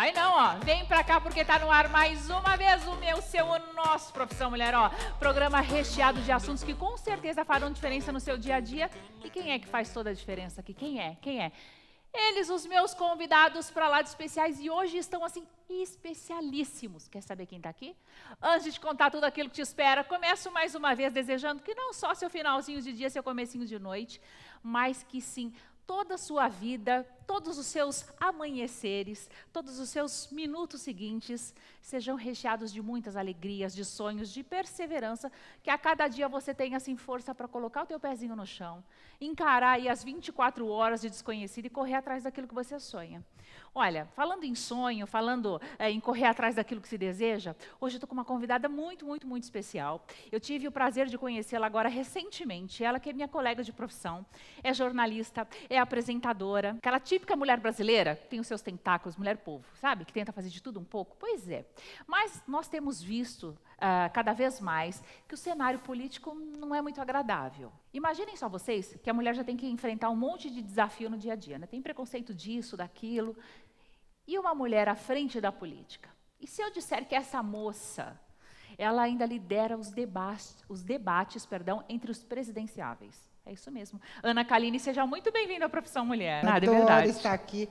Vai não, ó. Vem pra cá porque tá no ar mais uma vez o meu, seu, o nosso Profissão Mulher, ó. Programa recheado de assuntos que com certeza farão diferença no seu dia a dia. E quem é que faz toda a diferença aqui? Quem é? Quem é? Eles, os meus convidados para lá de especiais, e hoje estão, assim, especialíssimos. Quer saber quem está aqui? Antes de contar tudo aquilo que te espera, começo mais uma vez desejando que não só seu finalzinho de dia, seu comecinho de noite, mas que sim, toda a sua vida, todos os seus amanheceres, todos os seus minutos seguintes sejam recheados de muitas alegrias, de sonhos, de perseverança, que a cada dia você tenha assim força para colocar o teu pezinho no chão, encarar aí as 24 horas de desconhecido e correr atrás daquilo que você sonha. Olha, falando em sonho, falando em correr atrás daquilo que se deseja, hoje eu estou com uma convidada muito, muito, muito especial. Eu tive o prazer de conhecê-la agora recentemente. Ela que é minha colega de profissão, é jornalista, é apresentadora. Aquela típica mulher brasileira, tem os seus tentáculos, mulher povo, sabe? Que tenta fazer de tudo um pouco. Pois é. Mas nós temos visto cada vez mais que o cenário político não é muito agradável. Imaginem só vocês que a mulher já tem que enfrentar um monte de desafio no dia a dia, né? Tem preconceito disso, daquilo. E uma mulher à frente da política? E se eu disser que essa moça, ela ainda lidera os debates, entre os presidenciáveis? É isso mesmo. Ana Kaline, seja muito bem-vinda à Profissão Mulher. Nada, é verdade. Estar aqui.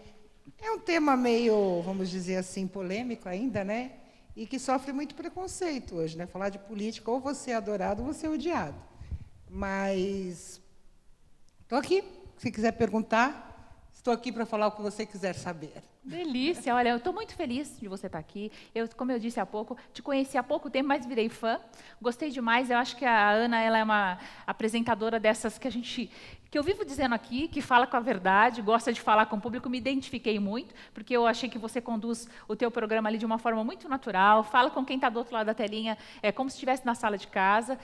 É um tema meio, vamos dizer assim, polêmico ainda, né? E que sofre muito preconceito hoje, né? Falar de política, ou você é adorado ou você é odiado. Mas estou aqui, se quiser perguntar, estou aqui para falar o que você quiser saber. Delícia, olha, eu estou muito feliz de você estar aqui. Como eu disse há pouco, te conheci há pouco tempo, mas virei fã. Gostei demais. Eu acho que a Ana, ela é uma apresentadora dessas que eu vivo dizendo aqui, que fala com a verdade, gosta de falar com o público. Me identifiquei muito, porque eu achei que você conduz o teu programa ali de uma forma muito natural. Fala com quem está do outro lado da telinha, como se estivesse na sala de casa.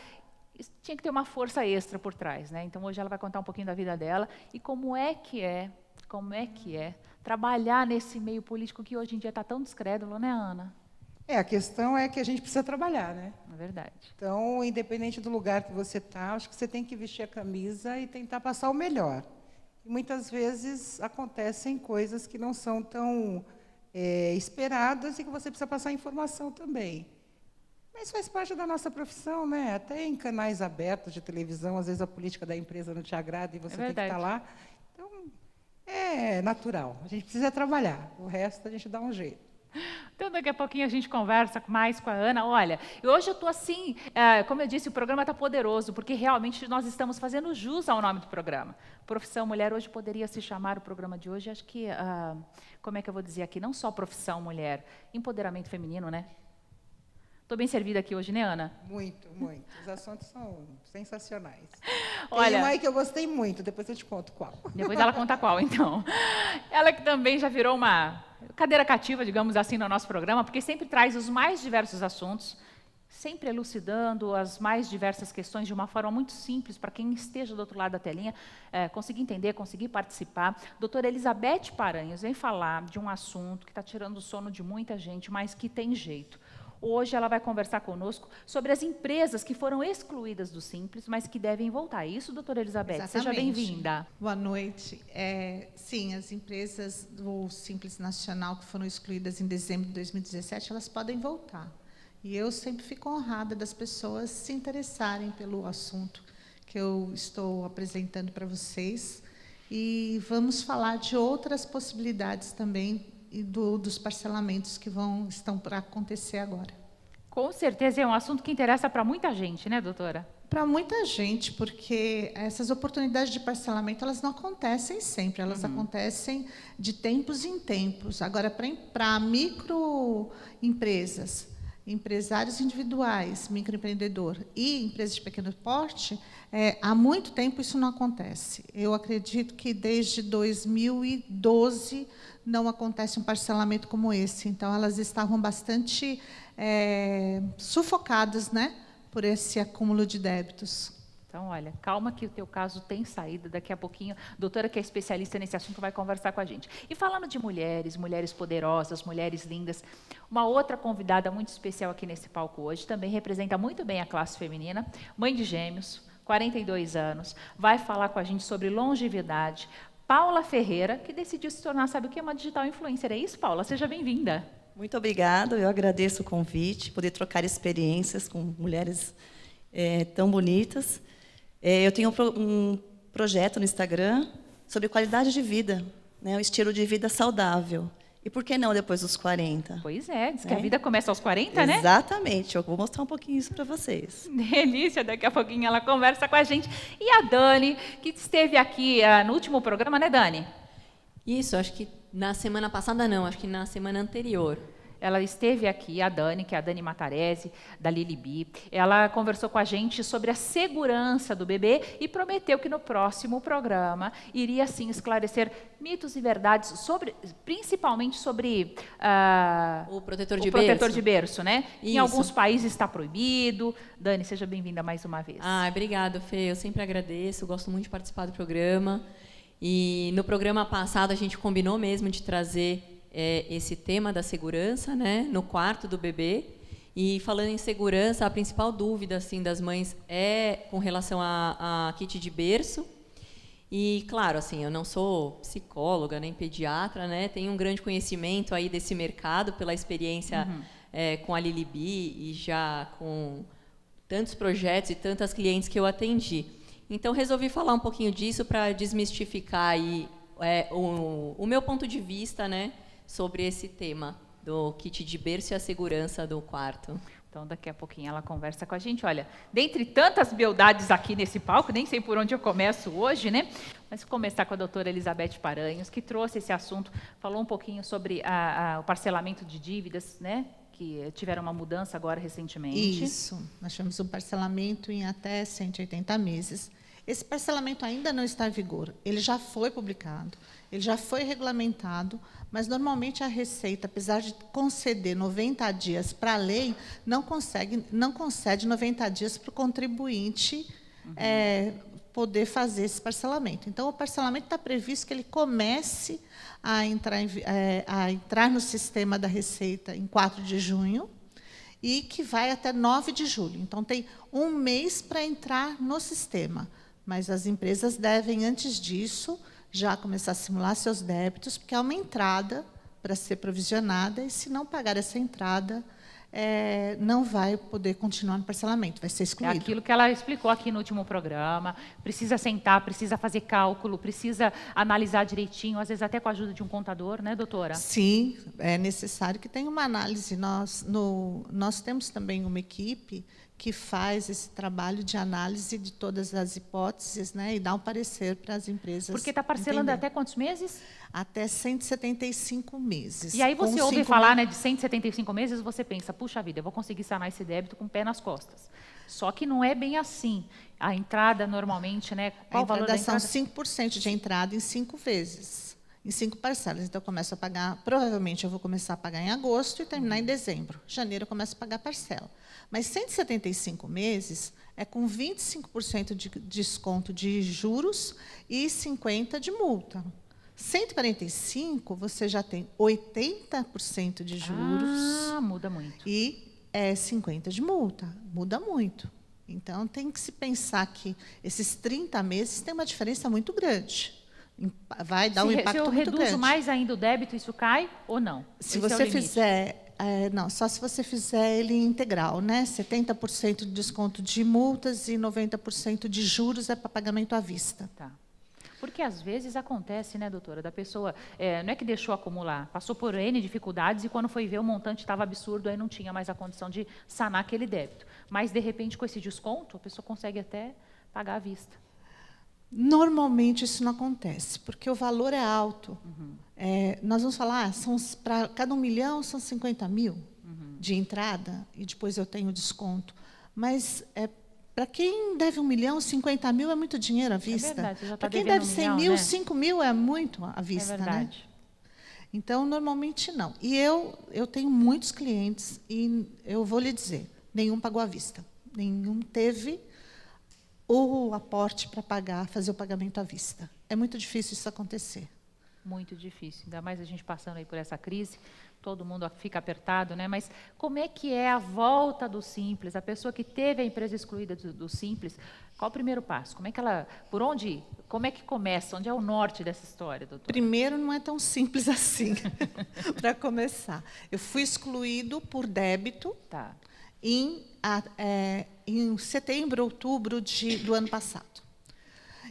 Tinha que ter uma força extra por trás, né? Então hoje ela vai contar um pouquinho da vida dela e como é que é trabalhar nesse meio político que hoje em dia está tão descrédulo, né, Ana? A questão é que a gente precisa trabalhar, né? É verdade. Então, independente do lugar que você está, acho que você tem que vestir a camisa e tentar passar o melhor. E muitas vezes acontecem coisas que não são tão esperadas e que você precisa passar informação também. Mas faz parte da nossa profissão, né? Até em canais abertos de televisão, às vezes a política da empresa não te agrada e você tem que estar lá. Então, é natural. A gente precisa trabalhar. O resto a gente dá um jeito. Então, daqui a pouquinho a gente conversa mais com a Ana. Olha, hoje eu estou assim, como eu disse, o programa está poderoso, porque realmente nós estamos fazendo jus ao nome do programa. Profissão Mulher, hoje poderia se chamar o programa de hoje, acho que, como é que eu vou dizer aqui, não só Profissão Mulher, empoderamento feminino, né? Estou bem servida aqui hoje, né, Ana? Muito, muito. Os assuntos são sensacionais. Olha, tem uma aí que eu gostei muito, depois eu te conto qual. Depois ela conta qual, então. Ela que também já virou uma cadeira cativa, digamos assim, no nosso programa, porque sempre traz os mais diversos assuntos, sempre elucidando as mais diversas questões de uma forma muito simples, para quem esteja do outro lado da telinha, conseguir entender, conseguir participar. Doutora Elizabeth Paranhos vem falar de um assunto que está tirando o sono de muita gente, mas que tem jeito. Hoje ela vai conversar conosco sobre as empresas que foram excluídas do Simples, mas que devem voltar. É isso, doutora Elizabeth? Exatamente. Seja bem-vinda. Boa noite. Sim, as empresas do Simples Nacional que foram excluídas em dezembro de 2017, elas podem voltar. E eu sempre fico honrada das pessoas se interessarem pelo assunto que eu estou apresentando para vocês. E vamos falar de outras possibilidades também e dos parcelamentos que estão para acontecer agora. Com certeza é um assunto que interessa para muita gente, né, doutora? Para muita gente, porque essas oportunidades de parcelamento elas não acontecem sempre, elas acontecem de tempos em tempos. Agora, para microempresas, empresários individuais, microempreendedor e empresas de pequeno porte, há muito tempo isso não acontece. Eu acredito que desde 2012 não acontece um parcelamento como esse. Então, elas estavam bastante sufocadas, né, por esse acúmulo de débitos. Então, olha, calma que o teu caso tem saída. Daqui a pouquinho, a doutora, que é especialista nesse assunto, vai conversar com a gente. E falando de mulheres, mulheres poderosas, mulheres lindas, uma outra convidada muito especial aqui nesse palco hoje, também representa muito bem a classe feminina, mãe de gêmeos, 42 anos, vai falar com a gente sobre longevidade, Paula Ferreira, que decidiu se tornar, sabe o que? Uma digital influencer. É isso, Paula? Seja bem-vinda. Muito obrigada, eu agradeço o convite, poder trocar experiências com mulheres tão bonitas. Eu tenho um projeto no Instagram sobre qualidade de vida, né, o estilo de vida saudável. E por que não depois dos 40? Pois é, diz que a vida começa aos 40, né? Exatamente, eu vou mostrar um pouquinho isso para vocês. Delícia, daqui a pouquinho ela conversa com a gente. E a Dani, que esteve aqui no último programa, né, Dani? Isso, acho que na semana passada não, acho que na semana anterior. Ela esteve aqui, a Dani, que é a Dani Matarese, da Lilibi. Ela conversou com a gente sobre a segurança do bebê e prometeu que no próximo programa iria, sim, esclarecer mitos e verdades, principalmente sobre O protetor de o protetor berço. de berço, né? Em Isso. alguns países está proibido. Dani, seja bem-vinda mais uma vez. Obrigada, Fê. Eu sempre agradeço, eu gosto muito de participar do programa. E no programa passado a gente combinou mesmo de trazer esse tema da segurança, né, no quarto do bebê. E falando em segurança, a principal dúvida assim das mães é com relação a kit de berço. E claro, assim, eu não sou psicóloga nem pediatra, né? Tenho um grande conhecimento aí desse mercado pela experiência com a Lilibi e já com tantos projetos e tantas clientes que eu atendi. Então resolvi falar um pouquinho disso para desmistificar aí o meu ponto de vista, né, sobre esse tema do kit de berço e a segurança do quarto. Então, daqui a pouquinho ela conversa com a gente. Olha, dentre tantas beldades aqui nesse palco, nem sei por onde eu começo hoje, né? Mas vou começar com a doutora Elizabeth Paranhos, que trouxe esse assunto, falou um pouquinho sobre o parcelamento de dívidas, né? Que tiveram uma mudança agora recentemente. Isso, nós tivemos um parcelamento em até 180 meses. Esse parcelamento ainda não está em vigor, ele já foi publicado, ele já foi regulamentado, mas normalmente a Receita, apesar de conceder 90 dias para a lei, não concede 90 dias para o contribuinte poder fazer esse parcelamento. Então, o parcelamento está previsto que ele comece a entrar no sistema da Receita em 4 de junho, e que vai até 9 de julho. Então, tem um mês para entrar no sistema. Mas as empresas devem, antes disso, já começar a simular seus débitos, porque é uma entrada para ser provisionada, e se não pagar essa entrada, não vai poder continuar no parcelamento, vai ser É excluído. aquilo que ela explicou aqui no último programa. Precisa sentar, precisa fazer cálculo, precisa analisar direitinho, às vezes até com a ajuda de um contador, né, doutora? Sim, é necessário que tenha uma análise. Nós temos também uma equipe que faz esse trabalho de análise de todas as hipóteses, né, e dá um parecer para as empresas. Porque está parcelando entender. até quantos meses? Até 175 meses. E aí você Com ouve 5 falar, né, de 175 meses, você pensa, puxa vida, eu vou conseguir sanar esse débito com o pé nas costas. Só que não é bem assim. A entrada, normalmente, né, qual A o valor da entrada entrada? são 5% de entrada em 5 vezes, em 5 parcelas. Então, eu começo a pagar, provavelmente eu vou começar a pagar em agosto e terminar em dezembro. Janeiro eu começo a pagar parcela. Mas 175 meses é com 25% de desconto de juros e 50% de multa. 145, você já tem 80% de juros Muda muito. e 50% de multa. Muda muito. Então, tem que se pensar que esses 30 meses tem uma diferença muito grande. Vai dar um impacto se eu muito grande. reduzo mais ainda o débito, isso cai ou não? Se Esse é o você limite. fizer... não, só se você fizer ele integral, né? 70% de desconto de multas e 90% de juros é para pagamento à vista. Tá. Porque às vezes acontece, né, doutora, da pessoa, não é que deixou acumular, passou por N dificuldades e quando foi ver o montante estava absurdo, aí não tinha mais a condição de sanar aquele débito. Mas, de repente, com esse desconto, a pessoa consegue até pagar à vista. Normalmente isso não acontece, porque o valor é alto. Nós vamos falar, para cada 1 milhão são 50 mil de entrada, e depois eu tenho desconto. Mas para quem deve 1 milhão, 50 mil é muito dinheiro à vista. verdade, você já tá Para quem devendo deve 1 100 milhão, mil, né? 5 mil é muito à vista. É verdade. Né? Então, normalmente não. E eu tenho muitos clientes, e eu vou lhe dizer, nenhum pagou à vista. Nenhum teve o aporte para pagar, fazer o pagamento à vista. É muito difícil isso acontecer. Muito difícil, ainda mais a gente passando aí por essa crise, todo mundo fica apertado, né? Mas como é que é a volta do Simples? A pessoa que teve a empresa excluída do Simples, qual o primeiro passo? Como é que ela, por onde, como é que começa? Onde é o norte dessa história, doutora? Primeiro, não é tão simples assim, para começar. Eu fui excluído por débito Tá. em setembro, outubro do ano passado.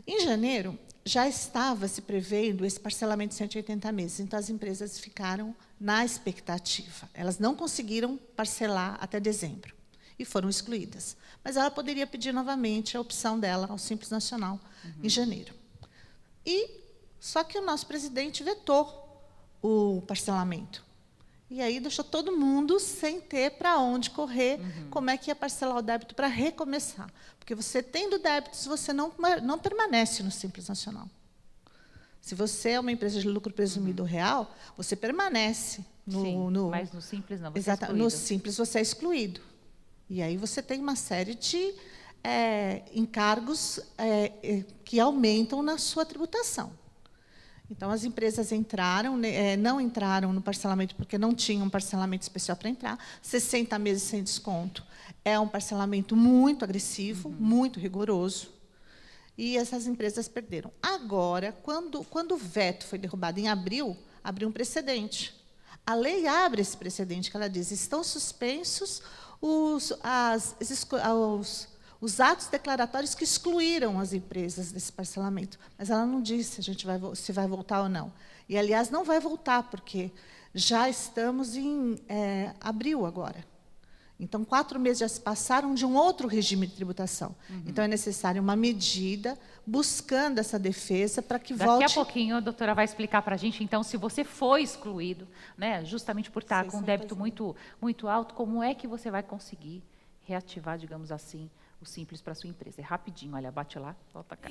Em janeiro, já estava se prevendo esse parcelamento de 180 meses, então as empresas ficaram na expectativa. Elas não conseguiram parcelar até dezembro e foram excluídas. Mas ela poderia pedir novamente a opção dela ao Simples Nacional em janeiro. Só que o nosso presidente vetou o parcelamento. E aí deixou todo mundo sem ter para onde correr, como é que ia parcelar o débito para recomeçar. Porque você tendo débitos, você não permanece no Simples Nacional. Se você é uma empresa de lucro presumido real, você permanece mas no Simples não, você exato, é excluído. no Simples você é excluído. E aí você tem uma série de encargos que aumentam na sua tributação. Então, as empresas não entraram no parcelamento porque não tinham um parcelamento especial para entrar. 60 meses sem desconto é um parcelamento muito agressivo, muito rigoroso. E essas empresas perderam. Agora, quando o veto foi derrubado em abril, abriu um precedente. A lei abre esse precedente, que ela diz: estão suspensos os atos declaratórios que excluíram as empresas desse parcelamento. Mas ela não disse se vai voltar ou não. E, aliás, não vai voltar, porque já estamos em abril agora. Então, 4 meses já se passaram de um outro regime de tributação. Então, é necessária uma medida buscando essa defesa para que volte... Daqui a pouquinho a doutora vai explicar para a gente, então, se você foi excluído, né, justamente por estar com um débito muito alto, como é que você vai conseguir reativar, digamos assim, o Simples para a sua empresa. É rapidinho, olha, bate lá, volta cá.